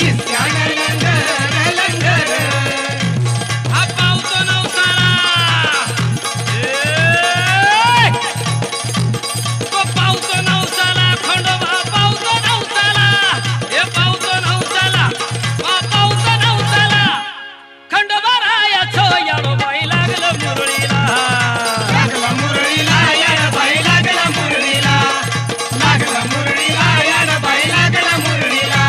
इस्त्यानं लंगर लंगर हा पावतो नवसाला तो पावतो नवसाला खंडोबा पावतो नवसाला हे पावतो नवसाला पावतो नवसाला खंडोबा रायाचो याडो बाई लागलं मुरळीला लागला मुरळीला याड बाई लागला मुरळीला लागला मुरळीला याड बाई लागला मुरळीला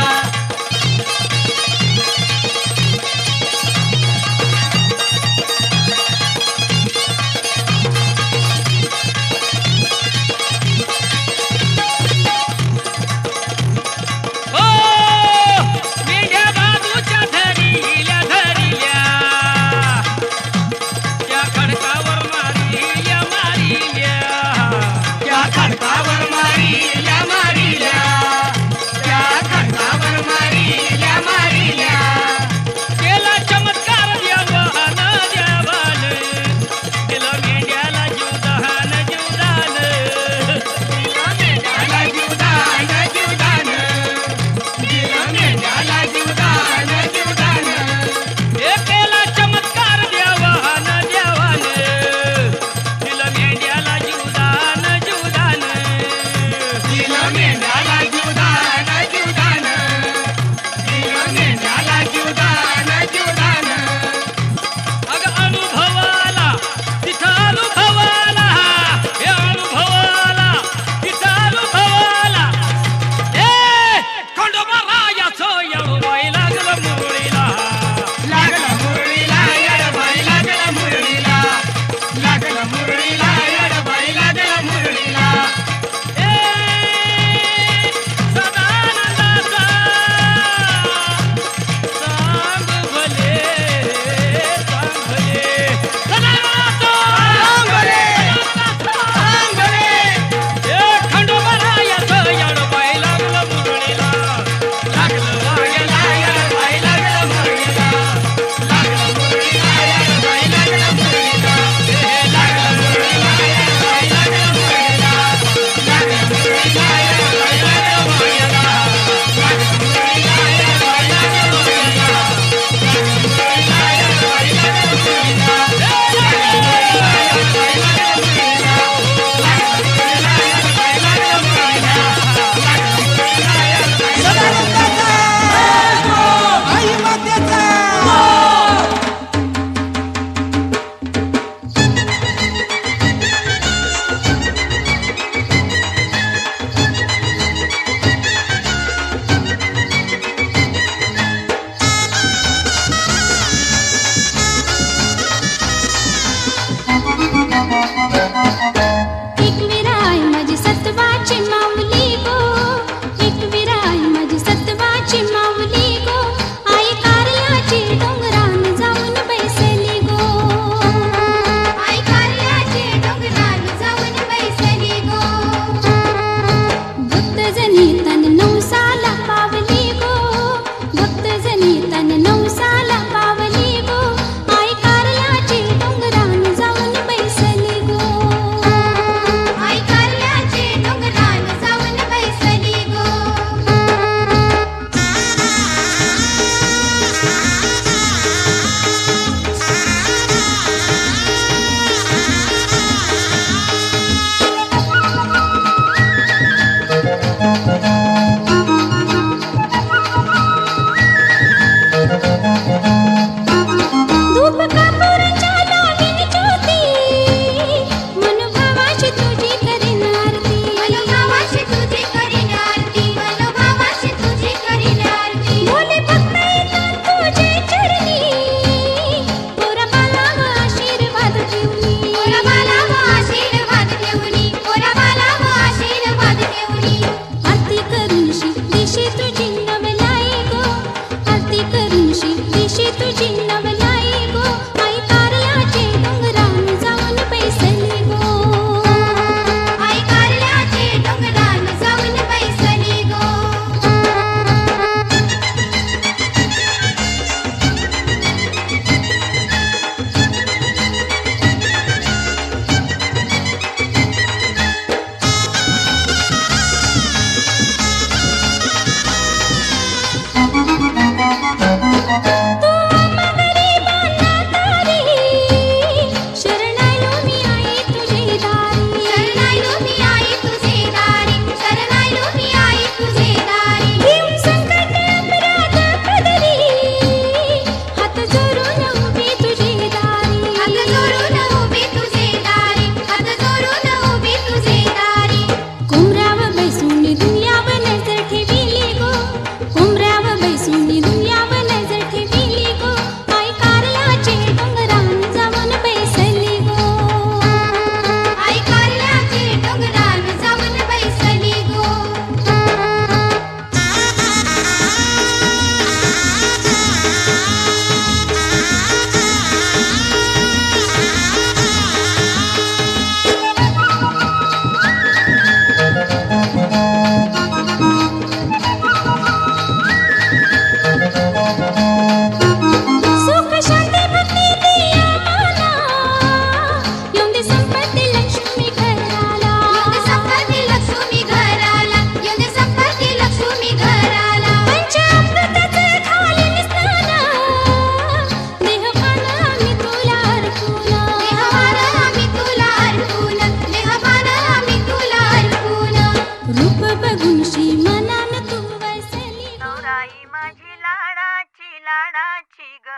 माझी लाडाची लाडाची ग,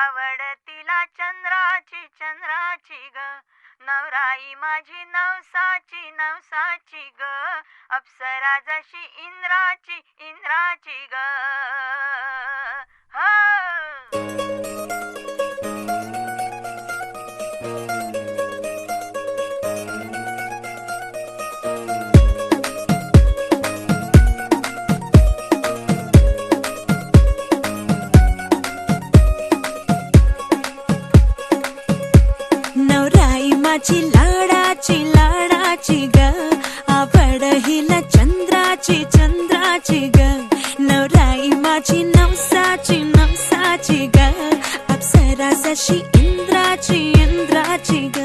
आवड तिला चंद्राची चंद्राची ग. नवराई माझी नवसाची नवसाची ग, अप्सरा जशी इंद्राची इंद्राची ग. नवराई माझी लाडाची लाडाची ग, आवड हिला चंद्राची चंद्राची ग. नवराई माझी नवसाची नवसाची ग, अप्सरा जशी इंद्राची इंद्राची ग.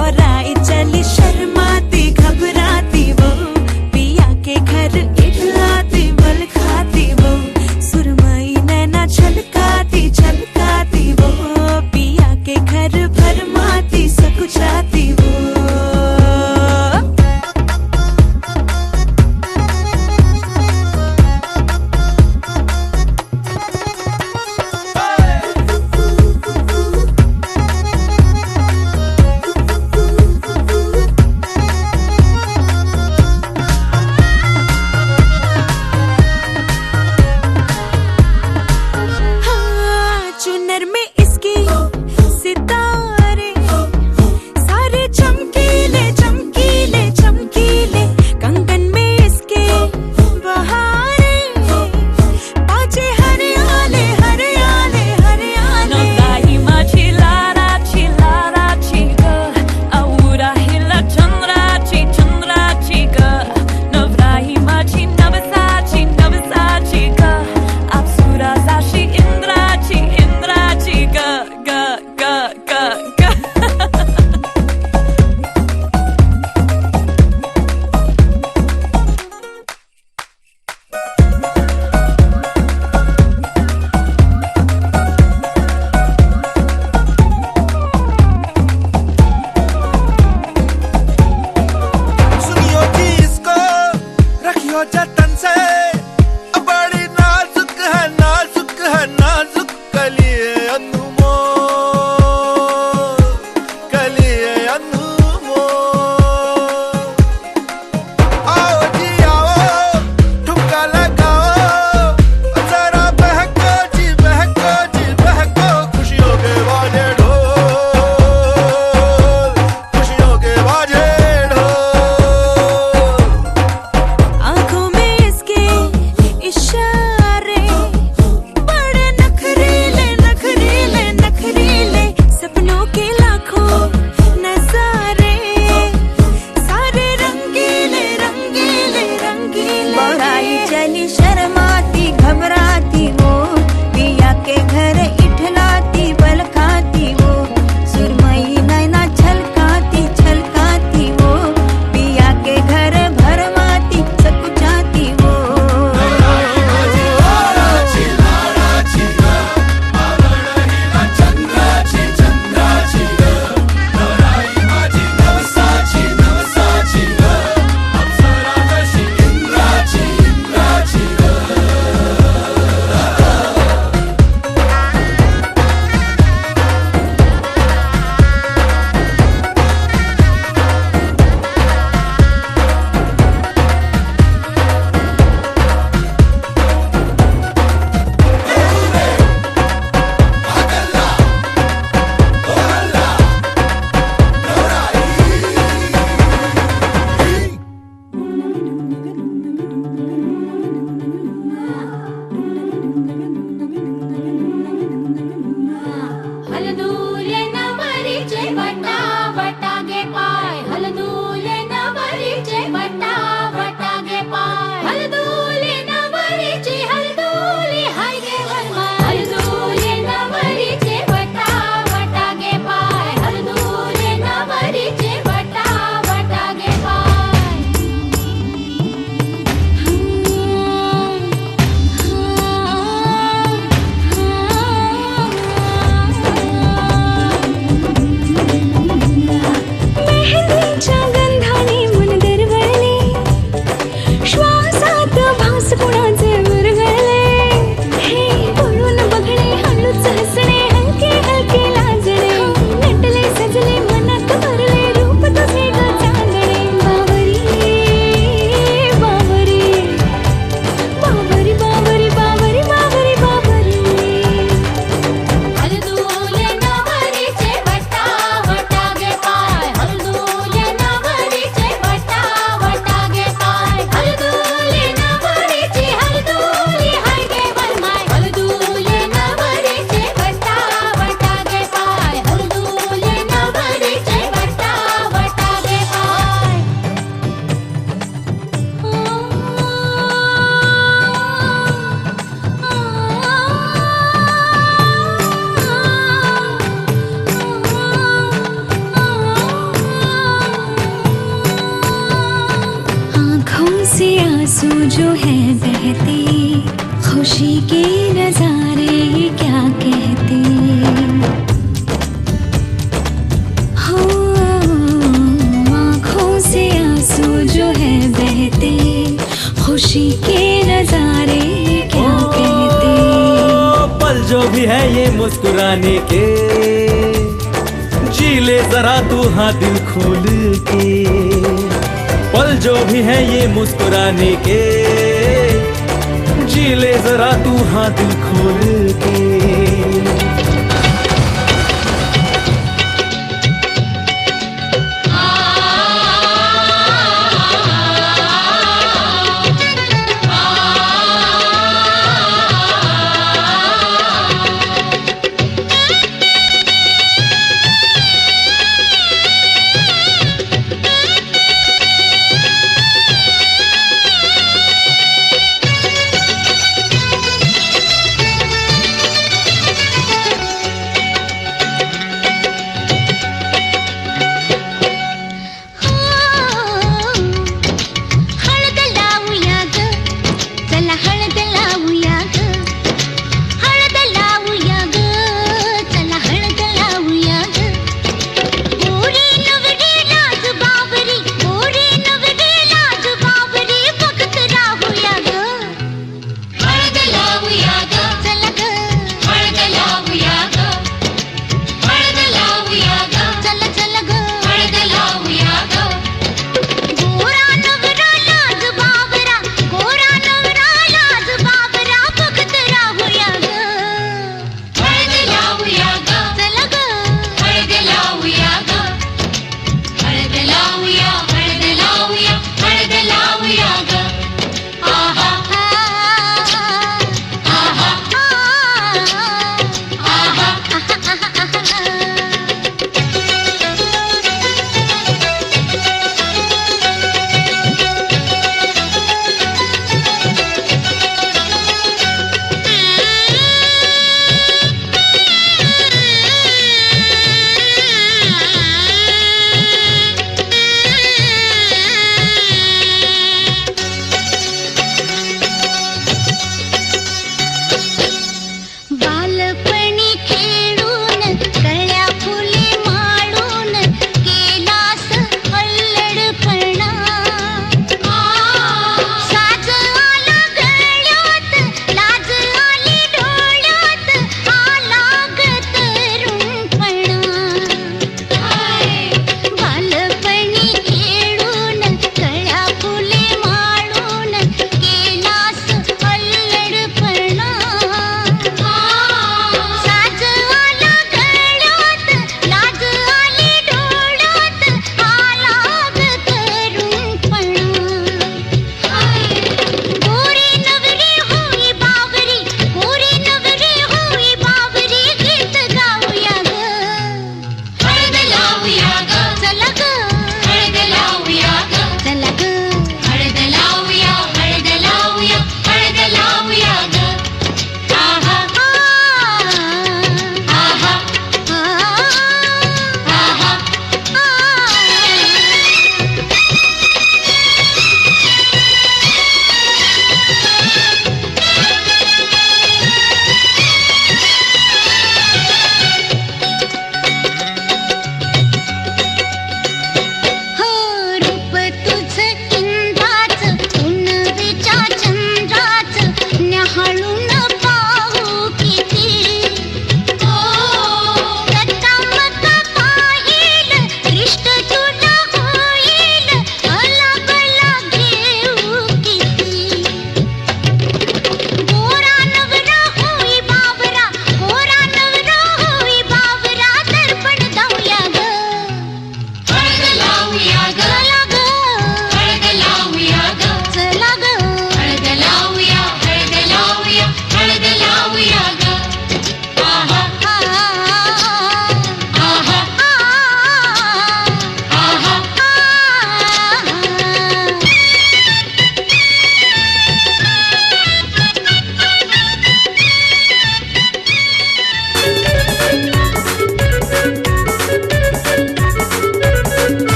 और आई चली शर्माती घबराती वो, पिया के घर इठलाती बल खाती वो. सुरमई नैना छलकाती छलकाती वो, पिया के घर भरमाती सकुचाती वो. चुनर में इसकी सितारे सारे चमकीले चमकीले चमकीले, कंगन में इसके बहारे पाचे हरियाले हरियाले हरियाले. नवराई माझी लाडाची लाडाची ग, आवड हिला चंद्राची चंद्राची ग. नवराई माझी नवसाची नवसाची ग, अप्सरा जशी इंद्राची इंद्राची ग ग ग ग ग. सुनियो जी इसको, रखियो जतन से, बड़ी नाजुक है नाजुक है नाजुक कलिए अनमोल, कलिए अनमोल. आओ जी आओ, ठुमका लगाओ, जरा बहको जी बहको जी बहको, खुशियों के बाजे ढोल, खुशियों के बाजे ढोल. आँखों में इसके इशारे बड़े नखरीले नखरीले नखरीले, सपनों के लाखों नजारे आंसू जो है बहते, खुशी के नजारे ये क्या कहते। हो आँखों से आंसू जो है बहते, खुशी के नजारे ये क्या कहते। पल जो भी है ये मुस्कुराने के, जी ले जरा तू हाँ दिल खोल के। पल जो भी है ये मुस्कुराने के, जी ले जरा तू हाँ दिल खोल के।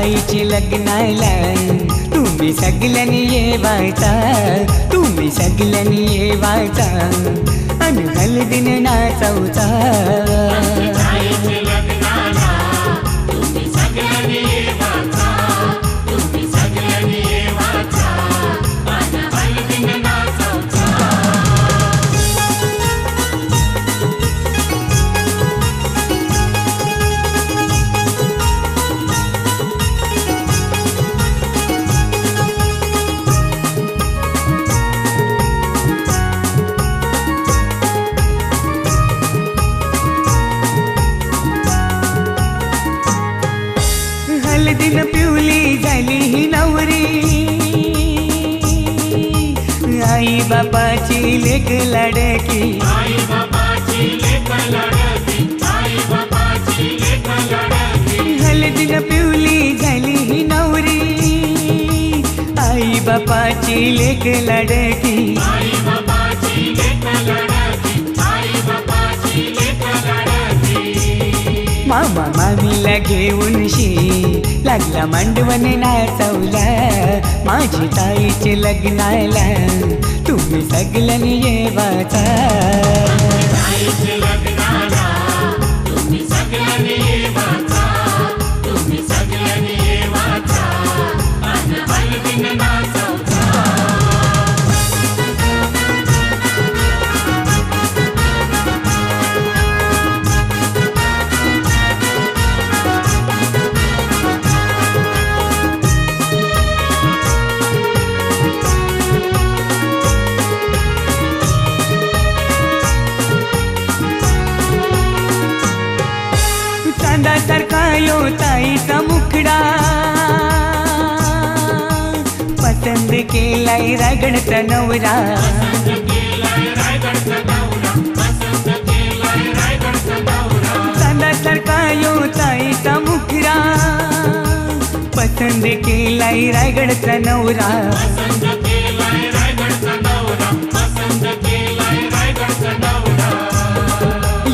ताईचे लग्नाला तुम्ही सगळ्यांनी येवायचा, तुम्ही सगळ्यांनी येवायचा अन हळदीन नाचवचा. ताईचे लग्नाला तुम्ही सगळ्यांनी येवाचा, तुम्ही सगळ्यांनी येवाचा आणि हळदीने नाचवचा. हळदीन पिवली झाली ही नवरी, आई बापाची लेक लाडकी, आई बाबाची लेक लाडकी, आई बाबाची लेक लाडकी. हळदीन पिवली झाली ही नवरी, आई बापाची लेक लाडकी. आई बाबाची लेक लाडकी, आई बाबाची लेक लाडकी. मामा मामीला घेऊन शी लागला मांडवण नाचवला, माझी ताईचे लग्नाला तुम्ही सगळ्यांनी येवाचा. ताईचे लग्नाला तुम्ही सगळ्यांनी येवाचा, तुम्ही सगळ्यांनी येवाचा आणि हळदीने नाचवचा. चांदासारखा यो ताईचा मुखडा, पसंद केलाय रायगडचा नवरा. चांदासारखा यो ताईचा मुखडा, पसंद केलाय रायगडचा नवरा.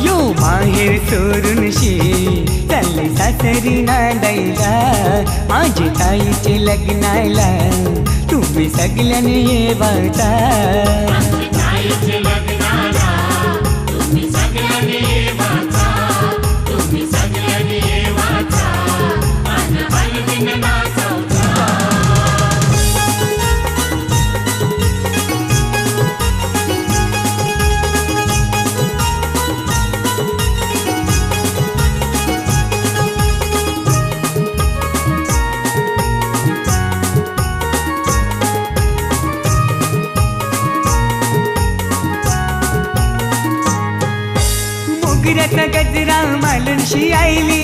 यो माहेर सोडून शी चालले सासरी नांदायला, माझी ताईचे लग्नाला तुम्ही सगळ्यांनी येवाचा. ताईचे लग्नाला तुम्ही सगळ्यांनी येवाचा, तुम्ही सगळ्यांनी येवाचा आणि हळदीने नाचवचा. मोगऱ्याचा गजरा मालूनशी आईली,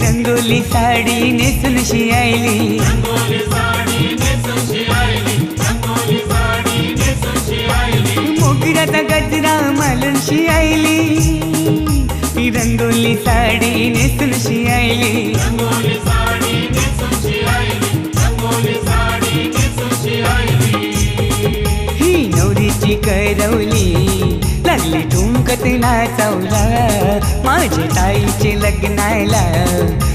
रंगोली साडी नेसूनशी आईली. रंगोली साडी नेसूनशी आईली, रंगोली साडी नेसूनशी आईली. मोगऱ्याचा गजरा मालूनशी आईली, रंगोली साडी नेसूनशी आईली. रंगोली साडी नेसूनशी आईली, रंगोली साडी नेसूनशी आईली. ही नवरीची करवली लागली ठुमकत नाचवला, माझ्या ताईचे लग्नाला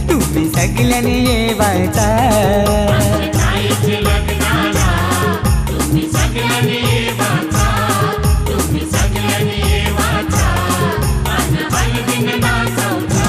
तुम्ही सगळ्यांनी येवाचा. ताईचे लग्नाला तुम्ही सगळ्यांनी येवाचा, तुम्ही सगळ्यांनी येवाचा आणि हळदीने नाचवचा.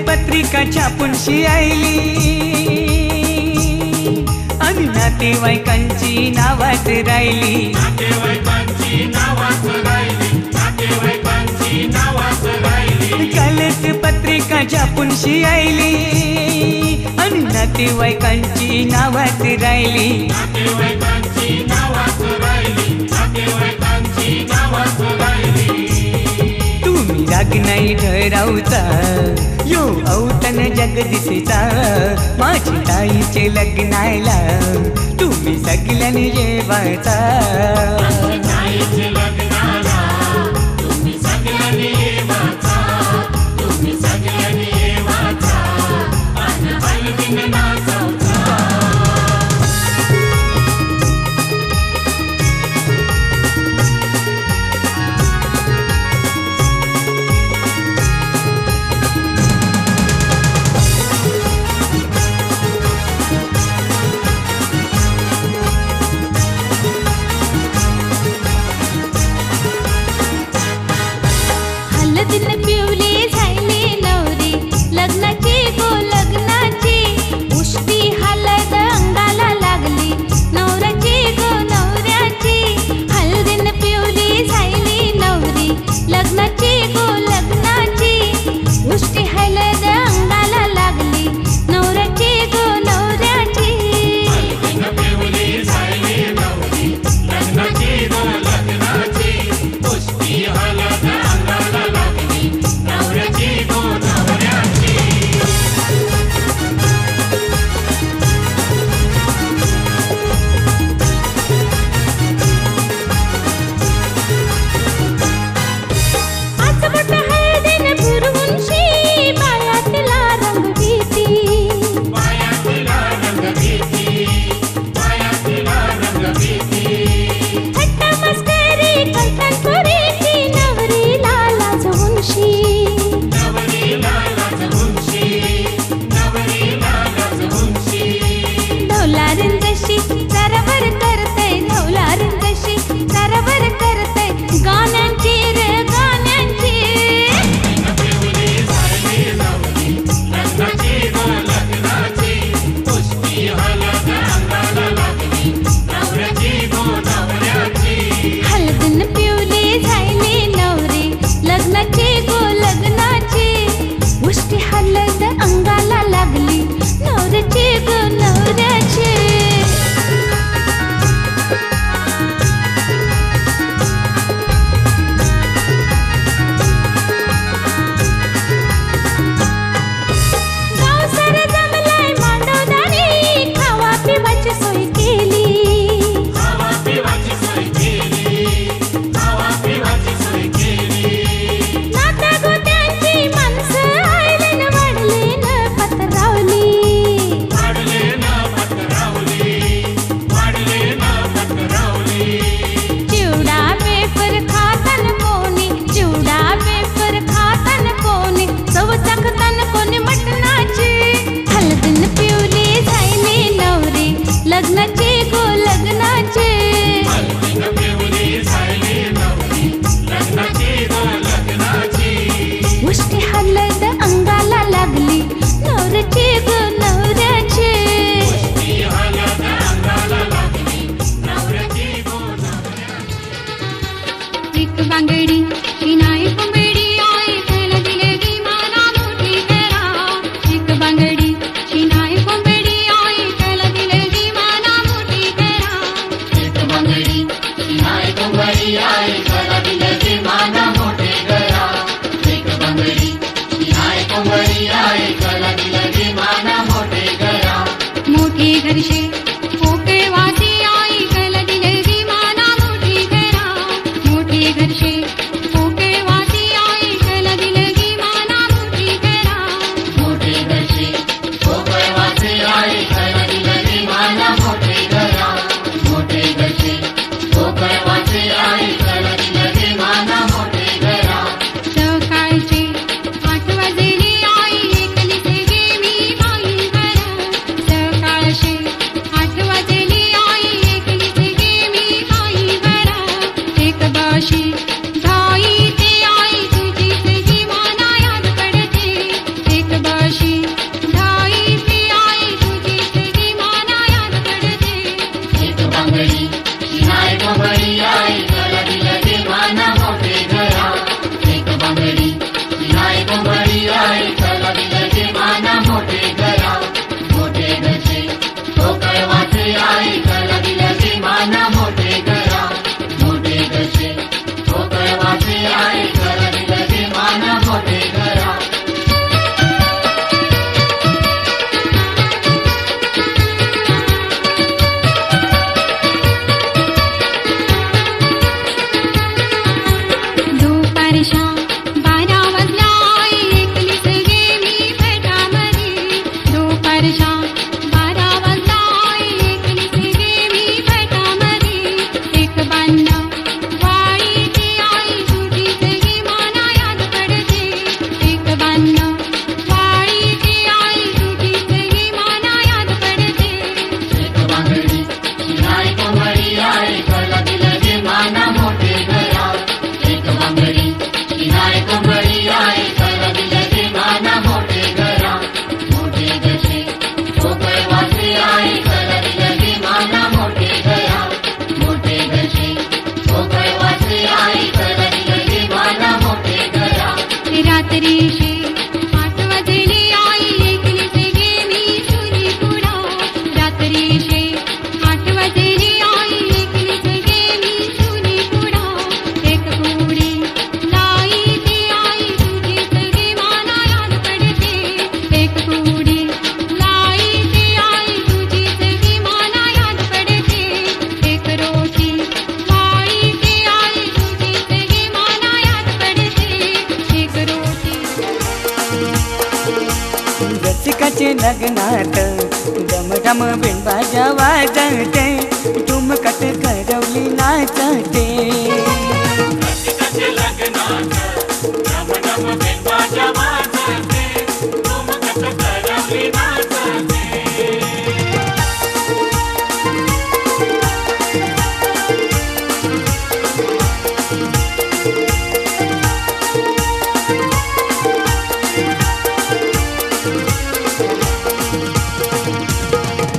पत्रिका छापूनशी आईली आणि नातेवाईकांची नावात राहिली. नातेवाईकांची नावात राहिली, नातेवाईकांची नावात राहिली. कालच पत्रिका छापूनशी आईली आणि नातेवाईकांची नावात राहिली. नातेवाईकांची नावात राहिली, नातेवाईकांची नावात राहिली. तुम्ही राग नाही ठरवता यो औतण जगदीशचा माझी ताईचे लग्नाला तुम्ही सगळ्यांनी जेवायचा ताईचे लग्नाला तुम्ही सगळ्यांनी येवाचा, तुम्ही सगळ्यांनी येवाचा, आणि हळदीनं नाचवचा. हळदीनं पिवली झाली नवरी लग्नाची गो लग्नाची उष्टी हळद अंगाला लागली नवऱ्याची गो नवऱ्याची हळदीनं पिवली झाली नवरी लग्नाची गो लग्नाची उष्टी हळद अंगाला लागली नवऱ्याची गो नवऱ्याची हळदीनं पिवली झाली नवरी लग्नाची गो लग्नाची पुष्टी हळद अंगाला लागली नवऱ्याची गो नवऱ्याची. आज मोठं हळदीनं फुरवूनशी बाळातला रंग भीती पायातला रंग भीती, पायातला रंग भीती. थट्टा मस्करी करतात पोरीची नवरीला लाजवूनशी नवरीला लाजवूनशी, नवरीला लाजवूनशी. ढोलारिंदशी सरवर करते ढोलारिंदशी सरवर करते गाण्यांची रे गाण्यांची हळदीनं पिवली झाली नवरी लग्नाची गो लग्नाची पुष्टी हळद अंगाला लागली नवऱ्याची गो नवऱ्याची. हळदीनं पिवली झाली नवरी लग्नाची गो लग्नाची उष्टी हळद अंगाला लागली नवऱ्याची गो नवऱ्याची गाव सारं जमलंय मांडवदारी खावा पिवाची सोय केली खावा पिवाची सोय केली, खावा पिवाची सोय केली. नाता गोत्यांची माणसं आयलीन वाढलीन पत्रावली वाढले ना पत्रावली, वाढले ना पत्रावली. चिवडा वेफर खातन कोणी चिवडा वेफर खातन कोणी चव चाखतन कोणी मटणाची हळदीनं पिवली झाली नवरी लग्नाची गो लग्नाची हळदीनं पिवली झाली नवरी लग्नाची गो लग्नाची. उष्टी हळद अंगाला लागली नवऱ्याची गो नवऱ्याची पुष्टी हळद अंगाला लागली नवऱ्याची गो नवऱ्याची. एक बांगडी की नाही कोंबडी आई त्याला दिले गी माना मोठी करा एक बांगडी की नाही कोंबडी आई त्याला दिले गी माना मोठी करा एक बांगडी नाही कोंबडी आई त्याला दिले गी माना मोठे गया. एक बांगडी नाही कोंबडी आई त्याला दिले गी माना मोठे गया. मोठी घरशे पोके वासी आई त्याला दिले गी माना मोठी करा मोठी घरशे पोके वासी आई त्याला दिले गी माना मोठी करा मोठे घरचे कोकळवाचे आई त्याला दिले गी माना मोठे गया. मोठे घरचे कोकळवाचे आई त्याला दिले गी माना मोठे गया. सकाळचे 8 वाजले आई एकली गे मी बाई घरा सकाळचे 8 वाजले आई एकली गे मी बाई घरा एक बाशी धाई ते आई तुझी सगी माना याद पडते एक बाशी धाई ते आई तुझी सगी माना याद पडते एक बांगडी नाही कोंबडी आई त्याला दिले गी माना मोठे गया. एक बांगडी नाही कोंबडी आई त्याला दिले गी माना मोठे गया. मोठे घरचे कोकळवाचे आई त्याला दिले गी माना मोठे गया. मोठे घरचे रसिकाचे लग्नात डमडम बिनबाजा वाजते ठुमकत करवली नाचते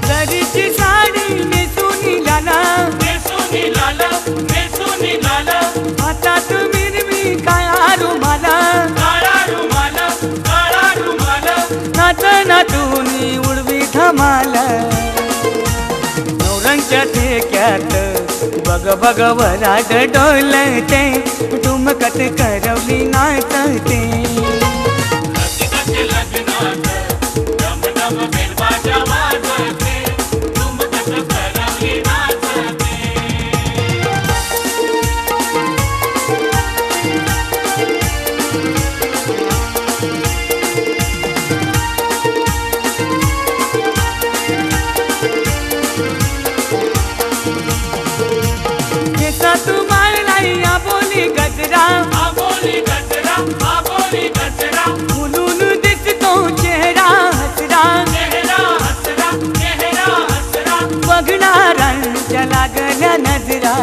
जरीची साडी नेसूनी लाला हातात मिरवी काळा रुमाला नाच नाचूनी उडवी धमाल नवरंगच्या ठेक्यात बग बग वराड डोलते ठुमकत करवली नाचते केसात माळलाई आबोली गजरा फुलून दिसतो चेहरा हसरा बघणाऱ्यांच्या लागल्या नजरा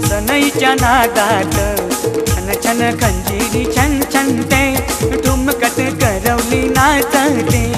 सनईच्या नादात छन छन खंजीरी छन छनते ठुमकत करवली नाचते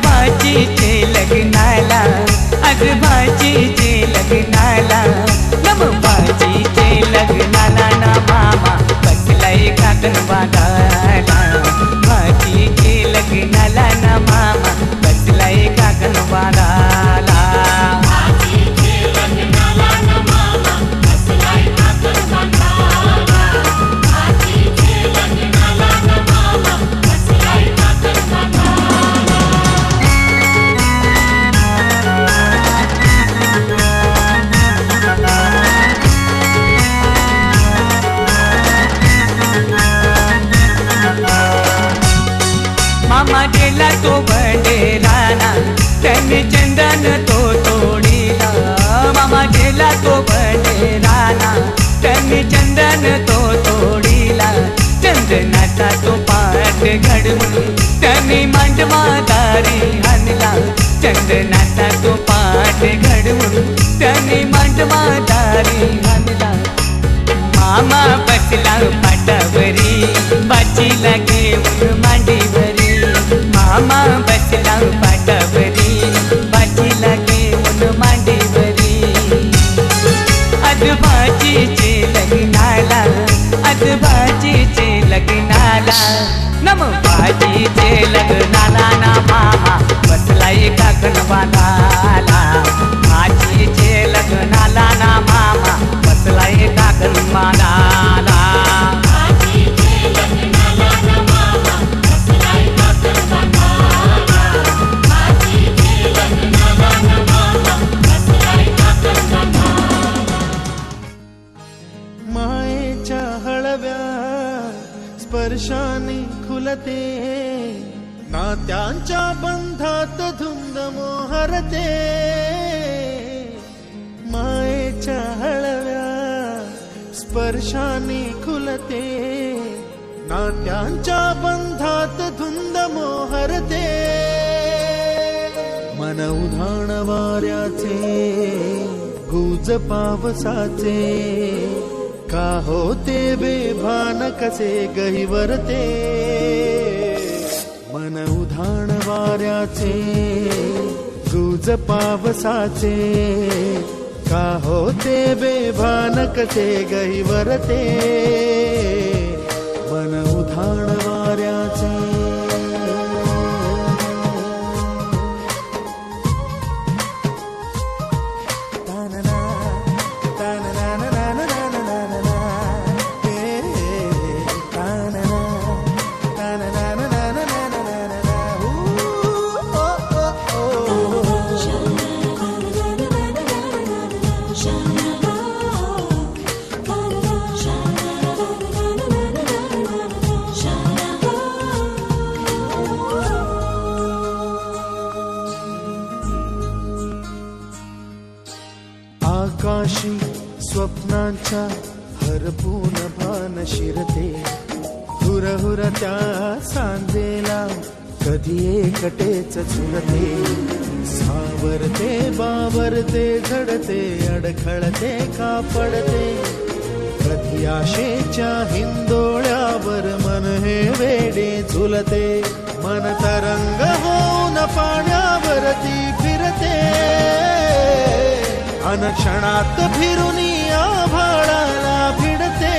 भाजीचे लग्नाला, आज भाजीचे लग्नाला, नम भाजीचे लग्नाला ना मामा बसलाय काकण बांधायला. भाजीचे लग्नाला ना मामा बसलाय काकण बांधायला. मामा गेला तो बंडेराना, त्याने चंदन तो तोडीला. मामा गेला तो बंडेराना, त्याने चंदन तो तोडीला. चंदनाचा तो पाठ घडवून त्याने मांडवा दारी आणला. चंदनाचा तो पाठ घडवून त्याने मांडवा दारी आणला. मामा बसला पाटावरी, बाचीला घेऊन मांडीवरी. मामा बसला पाटावरी, बाचीला घेऊन मांडीवरी. आज भाजीचे लग्नाला, आज भाजीचे लग्नाला, नम भाजीचे लग्नाला ना मामा बसलाय काकण बांधायला. भाजीचे लग्नाला ना मामा बसलाय काकण बांधायला. मायेच्या हळव्या स्पर्शाने खुलते, नात्यांच्या बंधात धुंद मोहरते. मायेच्या हळव्या स्पर्शाने खुलते, नात्यांच्या बंधात धुंद मोहरते. मन उधाण वाऱ्याचे, गुज पावसाचे, का होते बेभान कसे गहिवरते. मन उधाण वाऱ्याचे, गुज पावसाचे, का होते बेभान कसे गहिवरते. मन उधाण वाऱ्याचे. आकाशी स्वप्नांच्या हरपून भान शिरते. हुरहुर त्या सांजेला कधी एकटेच झुरते. सावरते बावरते झडते, अडखळते का पडते. कधी आशेच्या हिंदोळ्यावर मन हे वेडे झुलते. मन तरंग होऊन पाण्यावरती फिरते. अनक्षणात फिरुनी आभाळाला भिडते.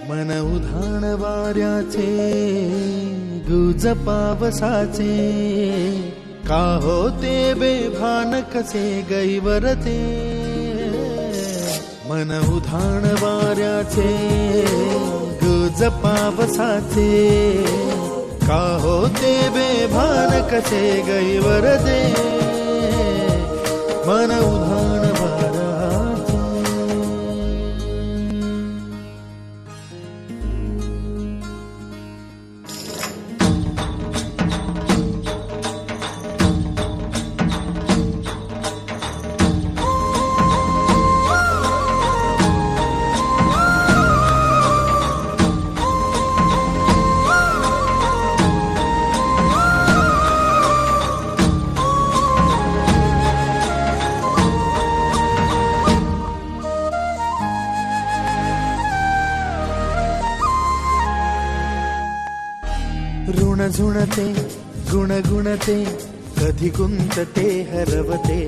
मन उधाण वाऱ्याचे, गुज पावसाचे, का होते बेभान कसे गैवरते. मन उधाण वाऱ्याचे, गुज पावसाचे, का होते बेभान कसे गैवरते. मन उधाण वाऱ्याचे. ऋण झुणते गुणगुणते कधी गुंतते हरवते,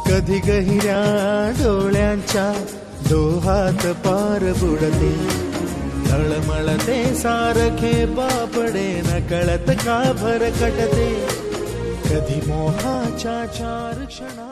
कधी गहिऱ्या डोळ्यांच्या डोहात पार बुडते, तळमळते सारखे बापडे नकळत का भरकटते, कधी मोहाच्या चार क्षणा